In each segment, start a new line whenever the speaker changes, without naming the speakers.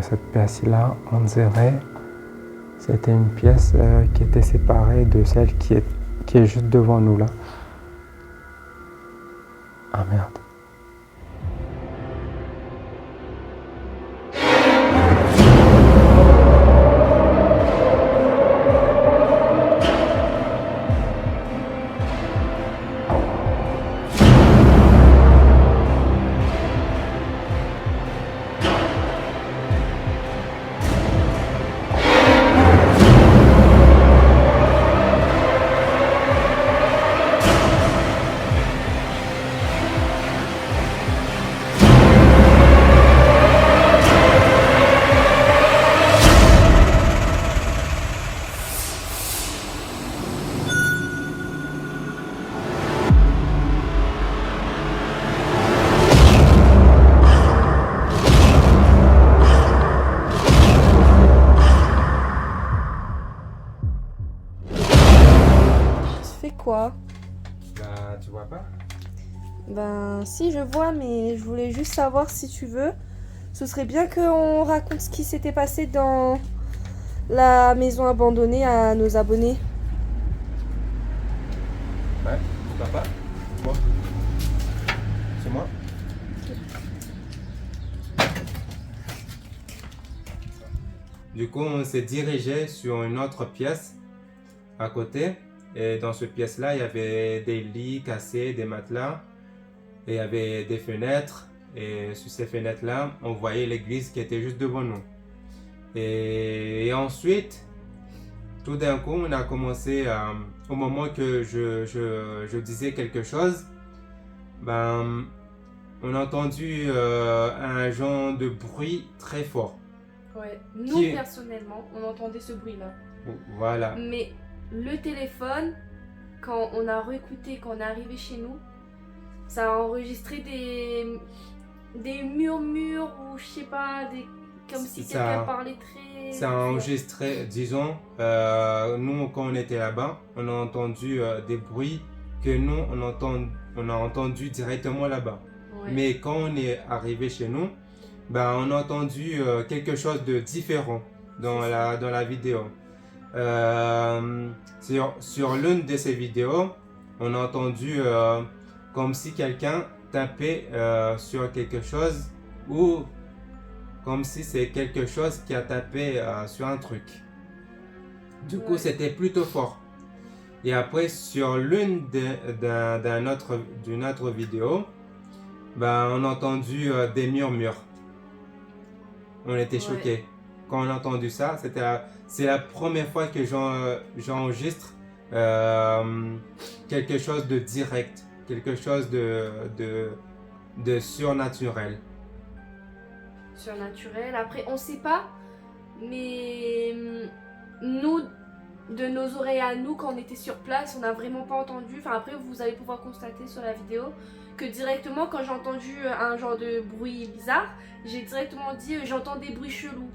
cette pièce-là, on dirait, c'était une pièce qui était séparée de celle qui est juste devant nous là. Ah merde.
Quoi?
Bah, tu vois pas?
Ben si, je vois, mais je voulais juste savoir si tu veux. Ce serait bien qu'on raconte ce qui s'était passé dans la maison abandonnée à nos abonnés.
Ouais, pourquoi pas? Bon. C'est moi? Du coup, on s'est dirigé sur une autre pièce à côté. Et dans cette pièce-là, il y avait des lits cassés, des matelas. Et il y avait des fenêtres. Et sur ces fenêtres-là, on voyait l'église qui était juste devant nous. Et ensuite, tout d'un coup, on a commencé, au moment que je disais quelque chose, ben, on a entendu un genre de bruit très fort.
Ouais, nous personnellement, on entendait ce bruit-là.
Voilà.
Mais le téléphone, quand on a réécouté, quand on est arrivé chez nous, ça a enregistré des murmures ou je sais pas, comme si quelqu'un parlait très...
Ça a enregistré, disons, nous quand on était là-bas, on a entendu des bruits que nous on a entendu directement là-bas.
Ouais.
Mais quand on est arrivé chez nous, ben, on a entendu quelque chose de différent dans la vidéo. Sur l'une de ces vidéos, on a entendu comme si quelqu'un tapait sur quelque chose ou comme si c'est quelque chose qui a tapé sur un truc. Du coup, c'était plutôt fort. Et après, sur l'une d'une autre vidéo, ben, on a entendu des murmures. On était choqués. Quand on a entendu ça, c'est la première fois que j'enregistre quelque chose de direct, quelque chose de surnaturel.
Surnaturel. Après, on sait pas, mais nous, de nos oreilles à nous, quand on était sur place, on n'a vraiment pas entendu. Enfin, après, vous allez pouvoir constater sur la vidéo que directement, quand j'ai entendu un genre de bruit bizarre, j'ai directement dit j'entends des bruits chelous.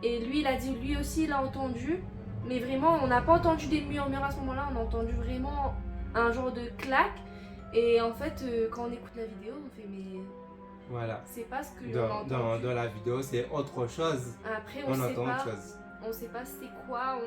Et lui, il a dit lui aussi, il a entendu. Mais vraiment, on n'a pas entendu des murmures à ce moment-là, on a entendu vraiment un genre de claque. Et en fait, quand on écoute la vidéo, on fait mais...
Voilà.
C'est pas ce que on
dans la vidéo, c'est autre chose.
Après,
on entend autre chose.
On sait pas c'est quoi,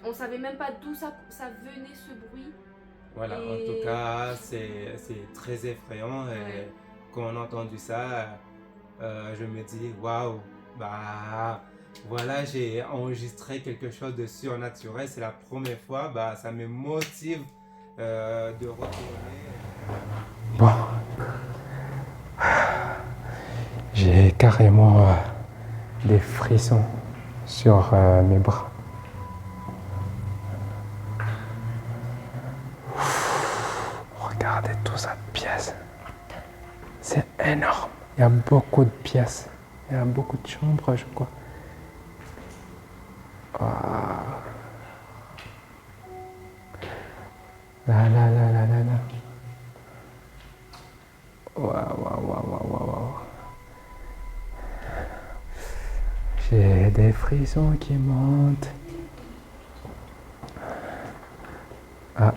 on savait même pas d'où ça venait ce bruit.
Voilà, en tout cas, c'est très effrayant. Et quand on a entendu ça, je me dis, waouh, bah voilà, j'ai enregistré quelque chose de surnaturel. C'est la première fois, bah ça me motive de retourner. Bon, j'ai carrément des frissons sur mes bras. Regardez toute cette pièce. C'est énorme. Il y a beaucoup de pièces. Il y a beaucoup de chambres, je crois. Waouh. Là, là, là, là, là, là. Waouh, waouh, waouh, waouh, waouh. J'ai des frissons qui montent. Ah,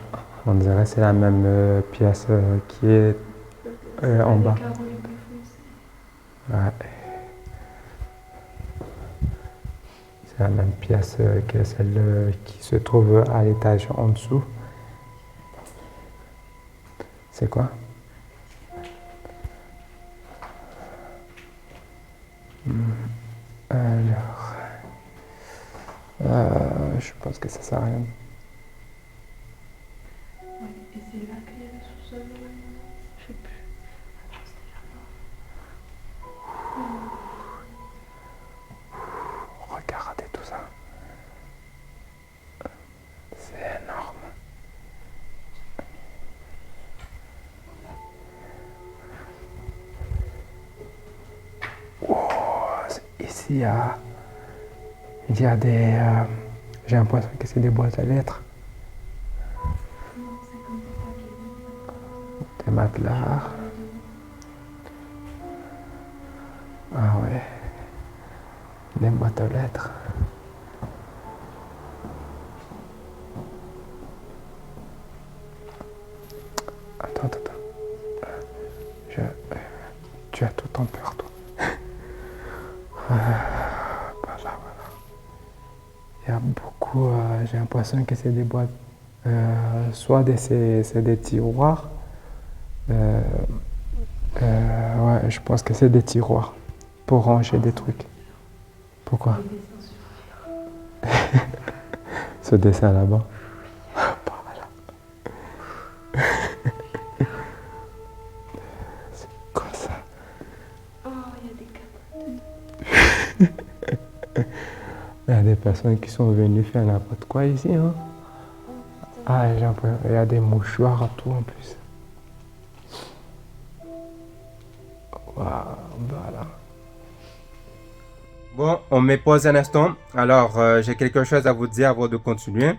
on dirait que c'est la même pièce qui est en bas. Ouais. la même pièce que celle qui se trouve à l'étage en dessous. C'est quoi? Alors, je pense que ça sert à rien.
Ouais, et c'est là qu'il y a le sous-sol. Je sais plus. Attends, c'était là-bas.
Regardez tout ça. C'est énorme. Ici, il y a des... j'ai l'impression que c'est des boîtes à lettres. Des matelas. Ah ouais. Des boîtes aux lettres. Attends. Tu as tout en peur, toi. Voilà. Il y a beaucoup, j'ai l'impression que c'est des boîtes, soit c'est des tiroirs. Ouais, je pense que c'est des tiroirs pour ranger des trucs. Pourquoi? Ce dessin là-bas. Voilà. C'est quoi ça?
Oh, il y a des capotes.
Il y a des personnes qui sont venues faire n'importe quoi ici, hein. Ah, il y a des mouchoirs à tout en plus. Waouh, voilà. Bon, on me pose un instant. Alors, j'ai quelque chose à vous dire avant de continuer.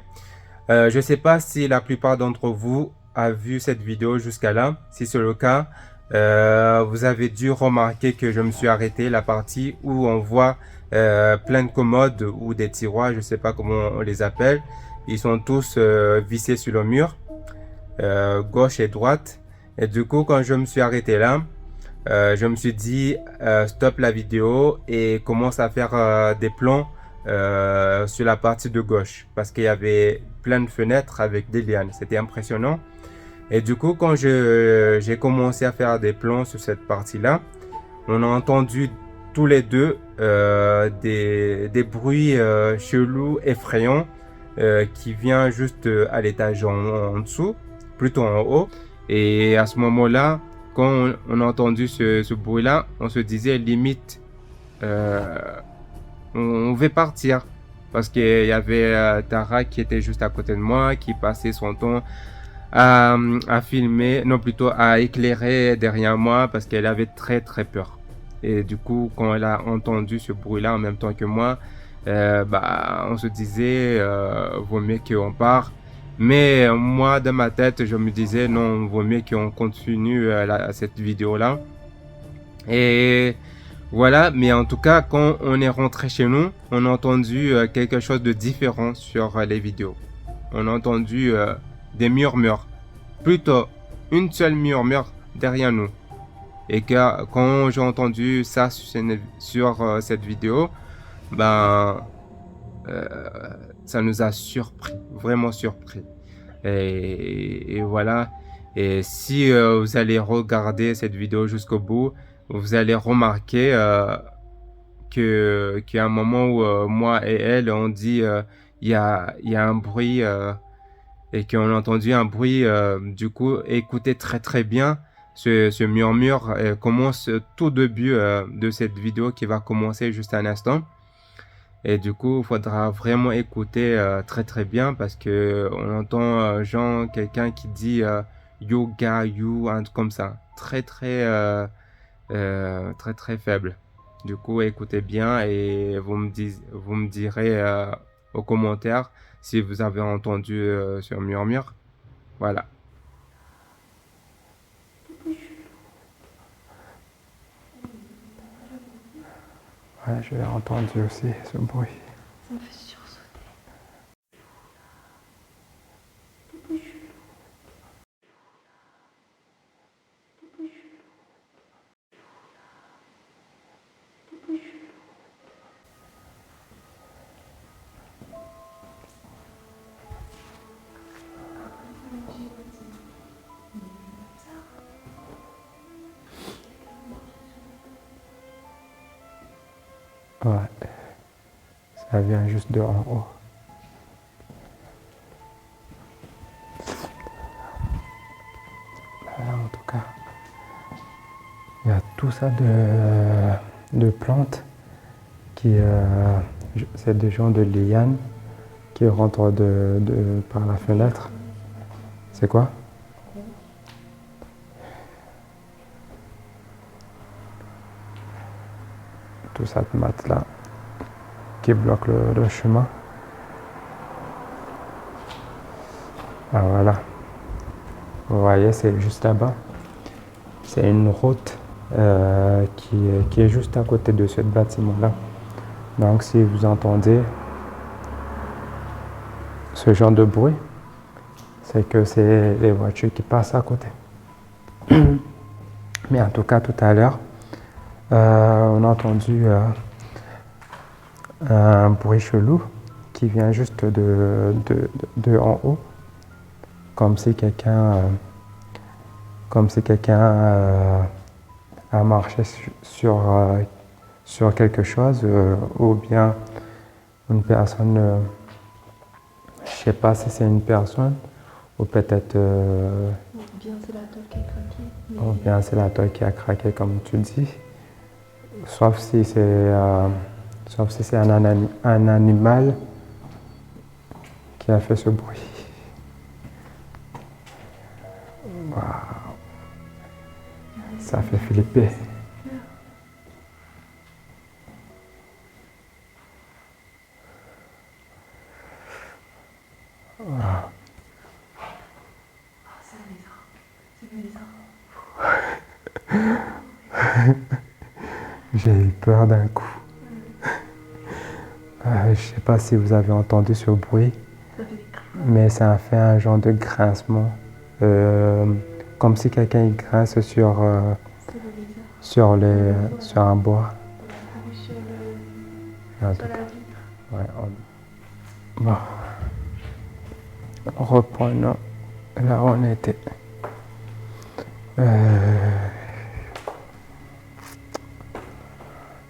Je ne sais pas si la plupart d'entre vous a vu cette vidéo jusqu'à là. Si c'est le cas, vous avez dû remarquer que je me suis arrêté la partie où on voit plein de commodes ou des tiroirs, je ne sais pas comment on les appelle. Ils sont tous vissés sur le mur, gauche et droite. Et du coup, quand je me suis arrêté là, je me suis dit stop la vidéo et commence à faire des plans sur la partie de gauche parce qu'il y avait plein de fenêtres avec des lianes. C'était impressionnant. Et du coup, quand j'ai commencé à faire des plans sur cette partie-là, on a entendu tous les deux des bruits chelous, effrayants, qui viennent juste à l'étage en dessous, plutôt en haut. Et à ce moment-là, quand on a entendu ce bruit-là, on se disait limite, on veut partir. Parce qu'il y avait Tara qui était juste à côté de moi, qui passait son temps à filmer, non plutôt à éclairer derrière moi parce qu'elle avait très très peur. Et du coup, quand elle a entendu ce bruit-là en même temps que moi, on se disait, vaut mieux qu'on part. Mais moi, dans ma tête, je me disais, non, vaut mieux qu'on continue cette vidéo-là. Et voilà, mais en tout cas, quand on est rentré chez nous, on a entendu quelque chose de différent sur les vidéos. On a entendu des murmures, plutôt une seule murmure derrière nous. Et que, quand j'ai entendu ça sur cette vidéo, ça nous a surpris, vraiment surpris. Et voilà. Et si vous allez regarder cette vidéo jusqu'au bout, vous allez remarquer qu'il y a un moment où moi et elle, on dit il y a un bruit et qu'on a entendu un bruit. Du coup, écoutez très très bien ce murmure. Commence tout début de cette vidéo qui va commencer juste un instant. Et du coup, il faudra vraiment écouter très très bien parce que on entend genre quelqu'un qui dit yoga, you, un truc comme ça. Très très faible. Du coup, écoutez bien et vous me direz aux commentaires si vous avez entendu ce murmure. Voilà. Ouais, j'ai entendu aussi ce bruit.
Ça me fait sursauter.
Ouais, ça vient juste de en haut. Voilà, en tout cas, il y a tout ça de plantes qui, c'est des gens de lianes qui rentrent par la fenêtre. C'est quoi? Tout ça de matelas qui bloque le chemin. Ah voilà. Vous voyez, c'est juste là-bas. C'est une route qui est juste à côté de ce bâtiment-là. Donc si vous entendez ce genre de bruit, c'est que c'est les voitures qui passent à côté. Mais en tout cas, tout à l'heure, on a entendu un bruit chelou qui vient juste de en haut, comme si quelqu'un a marché sur quelque chose, ou bien une personne, je sais pas si c'est une personne, ou peut-être
Ou bien c'est la tôle qui a craqué.
ou bien c'est la toile qui a craqué comme tu dis, sauf si c'est un animal qui a fait ce bruit. Waouh, ça fait flipper. Waouh.
C'est bizarre.
J'ai eu peur d'un coup. Je ne sais pas si vous avez entendu ce bruit,
Ça fait des craques.
mais ça a fait un genre de grincement, comme si quelqu'un il grince sur un bois.
Sur
En
la
tout cas,
vitre.
ouais, bon. Reprenons là où on était. Il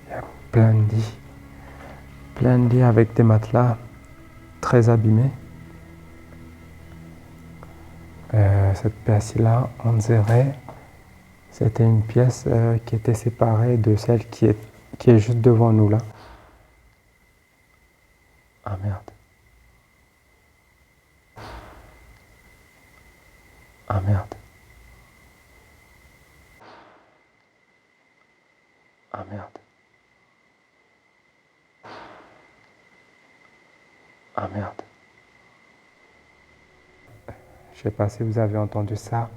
y a plein de lits avec des matelas très abîmés. Cette pièce-là, on dirait, c'était une pièce qui était séparée de celle qui est juste devant nous là. Ah merde. Ah merde. Ah merde. Ah merde. Je sais pas si vous avez entendu ça.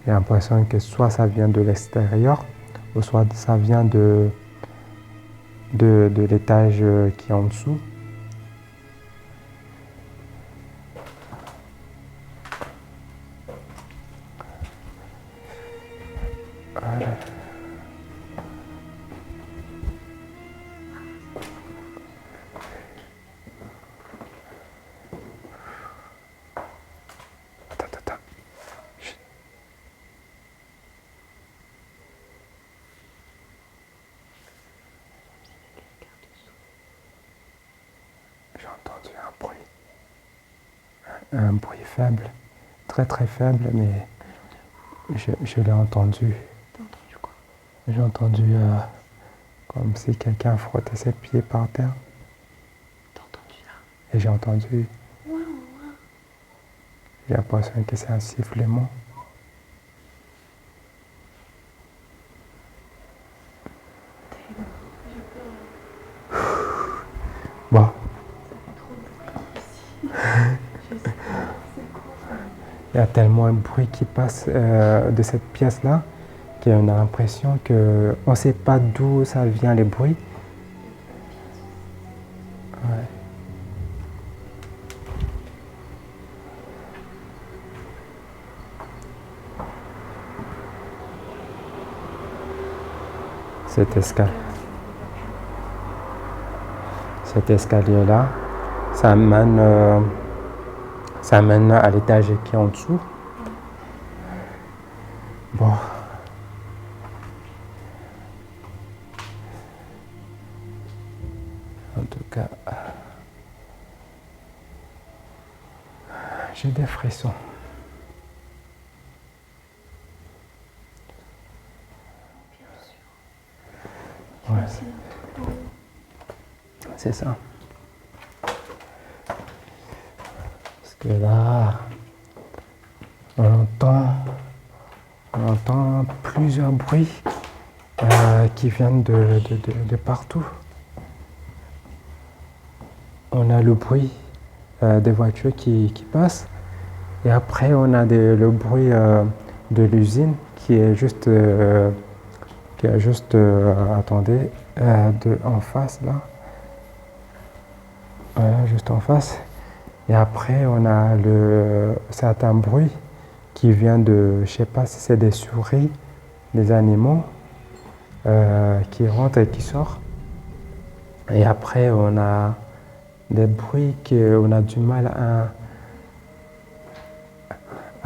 J'ai l'impression que soit ça vient de l'extérieur, ou soit ça vient de l'étage qui est en dessous. Voilà. Attends. Chut. J'ai entendu un bruit. Un bruit faible. Très très faible, mais je l'ai entendu.
T'as entendu quoi?
J'ai entendu comme si quelqu'un frottait ses pieds par terre.
T'as entendu là?
Et j'ai entendu,
Ouais.
j'ai l'impression que c'est un sifflement.
J'ai peur.
Bon,
Ça fait trop de bruit ici. Je sais pas, c'est quoi?
il y a tellement de bruit qui passe de cette pièce-là qu'on a l'impression qu'on ne sait pas d'où ça vient les bruits. Ouais. Cet escalier-là, ça mène à l'étage qui est en dessous. Bon.
J'ai des frissons. Ouais. C'est ça. Parce que là, on entend plusieurs bruits qui viennent de partout. On a le bruit des voitures qui passent. Et après, on a le bruit de l'usine qui est juste, attendez, en face là. Voilà, juste en face. Et après, on a certains bruits qui viennent de, je sais pas si c'est des souris, des animaux qui rentrent et qui sortent. Et après, on a des bruits qu'on a du mal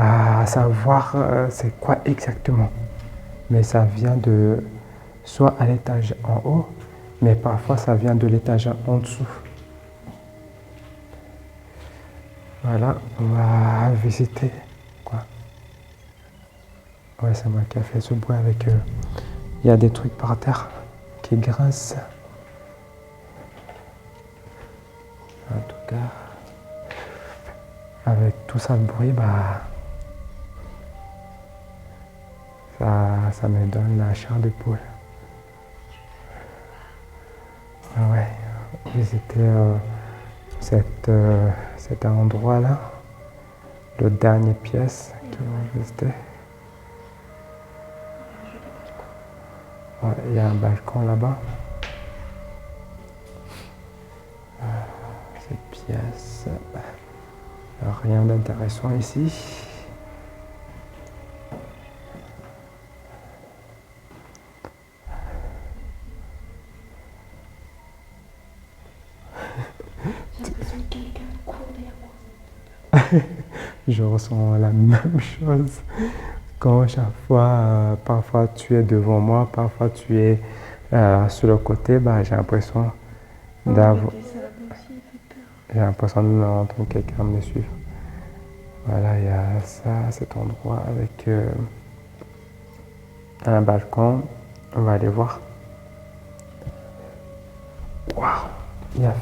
à savoir c'est quoi exactement. Mais ça vient soit à l'étage en haut, mais parfois ça vient de l'étage en dessous. Voilà, on va visiter. Quoi? Ouais, c'est moi qui ai fait ce bruit avec. Il y a des trucs par terre qui grincent. En tout cas, avec tout ça le bruit, ça me donne la chair de poule. Ouais, visiter cet endroit-là, le dernier pièce qu'ils vont visiter. Ouais, il y a un balcon là-bas. Cette pièce, rien d'intéressant ici. Je ressens la même chose. Quand chaque fois, parfois tu es devant moi, parfois tu es sur le côté, j'ai l'impression d'avoir. J'ai l'impression d'entendre quelqu'un me suivre. Voilà, il y a ça, cet endroit avec un balcon. On va aller voir. Waouh! Il y a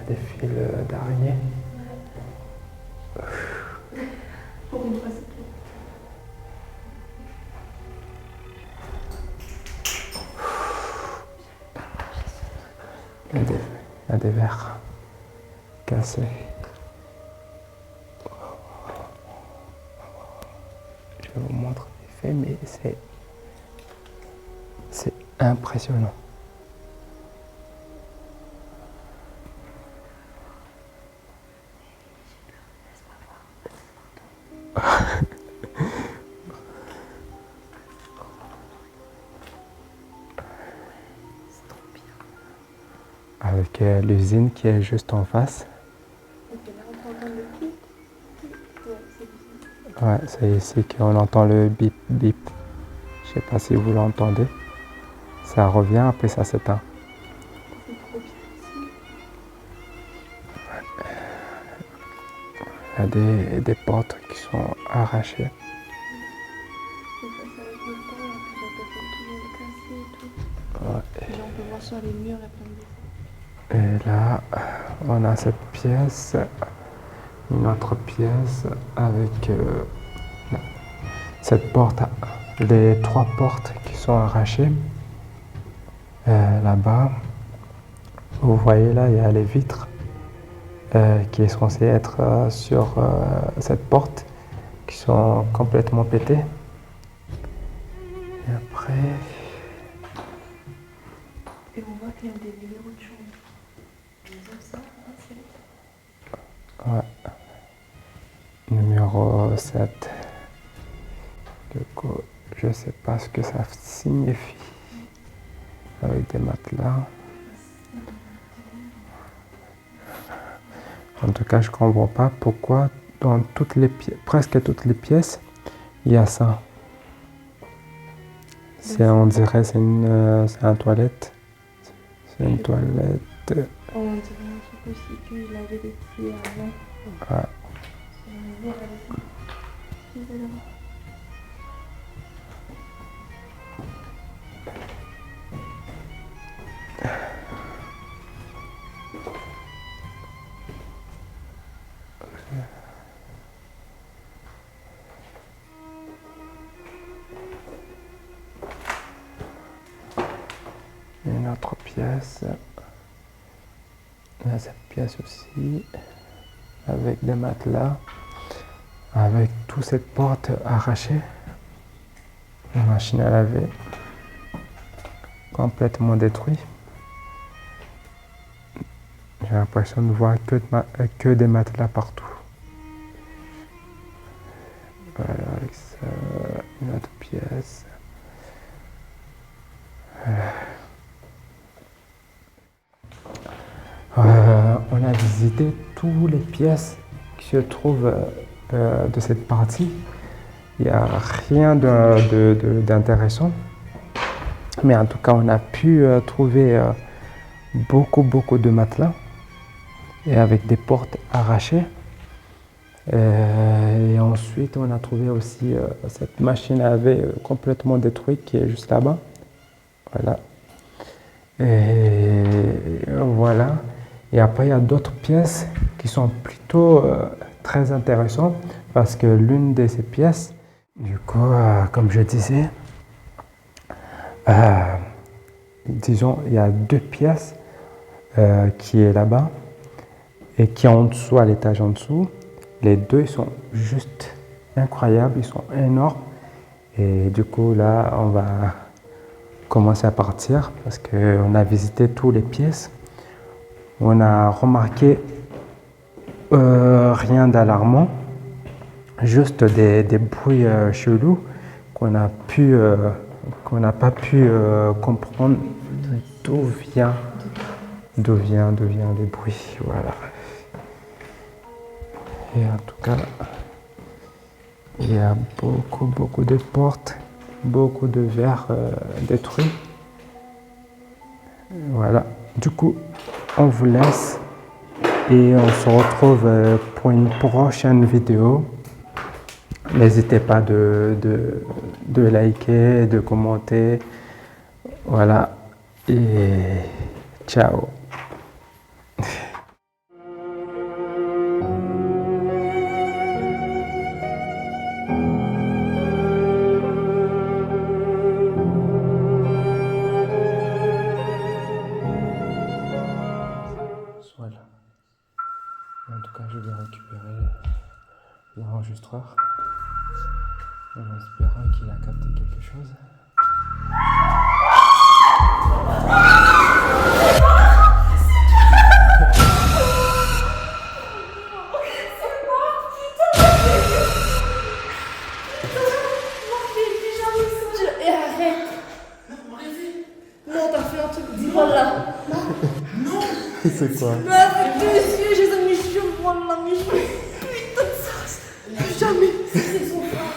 des fils d'araignée.
Pour une fois, c'est
Il y a des verres cassés. Je vais vous montrer les faits, mais c'est impressionnant. Avec l'usine qui est juste en face. Ouais, c'est ici qu'on entend le bip bip. Je sais pas si vous l'entendez. Ça revient, après ça s'éteint. Il y a des portes qui sont arrachées. Ouais.
Et là, on peut voir sur les murs, il y a plein de dessins.
Et là, on a cette pièce, une autre pièce avec cette porte, les 3 portes qui sont arrachées. Là-bas, vous voyez là, il y a les vitres qui sont censées être sur cette porte, qui sont complètement pétées. Et après...
Et on voit qu'il y a des numéros de chambre.
Ouais. Numéro 7. Du coup, je ne sais pas ce que ça signifie. Avec des matelas. En tout cas, je ne comprends pas pourquoi dans presque toutes les pièces, il y a ça. On dirait c'est un toilette. C'est une toilette.
On dirait un truc aussi qu'il avait laissé avant.
Ouais. Une autre pièce. Là, cette pièce aussi, avec des matelas, avec toute cette porte arrachée. La machine à laver, complètement détruite. J'ai l'impression de voir que des matelas partout. Voilà, avec ça, une autre pièce. On a visité toutes les pièces qui se trouvent de cette partie. Il n'y a rien d'intéressant. Mais en tout cas, on a pu trouver beaucoup de matelas et avec des portes arrachées. Et ensuite, on a trouvé aussi cette machine à laver complètement détruite qui est juste là-bas. Voilà. Et voilà. Et après, il y a d'autres pièces qui sont plutôt très intéressantes parce que l'une de ces pièces, du coup, comme je disais, disons, il y a deux pièces qui est là-bas et qui est en dessous, à l'étage en dessous. Les deux, ils sont juste incroyables, ils sont énormes. Et du coup, là, on va commencer à partir parce qu'on a visité toutes les pièces. On a remarqué rien d'alarmant, juste des bruits chelous qu'on n'a pas pu comprendre d'où vient les bruits. Voilà. Et en tout cas, il y a beaucoup de portes, beaucoup de verres détruits. Voilà. Du coup, on vous laisse et on se retrouve pour une prochaine vidéo. N'hésitez pas de liker, de commenter. Voilà. Et ciao. Voilà. En tout cas, je vais récupérer l'enregistreur en espérant qu'il a capté quelque chose.
Et arrête. Non, t'as fait un truc, dis-moi là.
C'est quoi?
Mais avec deux yeux, j'ai mis mes cheveux, voilà, mes cheveux. Putain de ça. Plus jamais. C'est son frère.